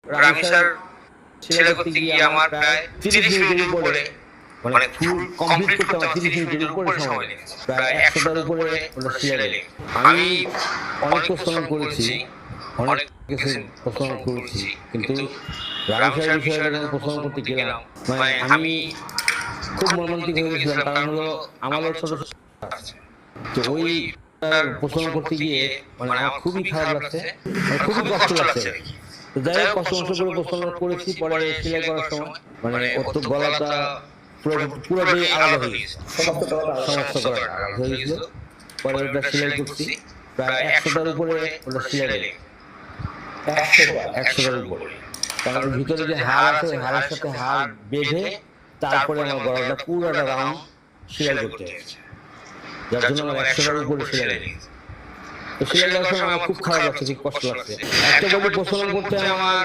Rummy sir সেলাই করতে গিয়ে আমার প্রায় 30 মিনিটের উপরে মানে ফুল কমপ্লিট করতে আমার 30 মিনিটের উপরে সময় লেগেছে। প্রায় 100টার উপরে সেলাই লেগেছে। আমি অনেক প্রশ্ন করেছি, অনেক কিছু প্রশ্ন করেছি, কিন্তু রামি স্যারের বিষয়ে যখন প্রশ্ন করতে গেলাম মানে আমি খুব মর্মান্তিক হয়ে গেছিলাম। কারণ হলো আমারও ছোট আছে, তো ওই প্রশ্ন করতে গিয়ে মানে আমার খুবই খারাপ লাগছে, খুবই কষ্ট লাগছে। তো যাই হোক কষ্ট করে প্রশ্ন করেছি। পরে সেলাই করার সময় মানে ওর তো গলাটা পুরোটাই আলাদা হয়ে গেছে, সমস্ত গলাটা আলাদা হয়ে গেছিল। পরে ওটা সেলাই করছি, প্রায় 100টার উপরে ওটা সেলাই লেগেছে। 100টার উপরে, কারণ ভিতরে যে হাড় আছে ওই হাড়ের সাথে হাড় বেঁধে তারপরে আমার গলাটা পুরোটা রাউন্ড সেলাই করতে হয়েছে, যার জন্য আমার 100টার উপরে সেলাই লেগেছে। তো সেলাই করার সময় আমার খুব খারাপ লাগছে, খুব কষ্ট লাগছে। একটা বডি প্রচলন করতে আমার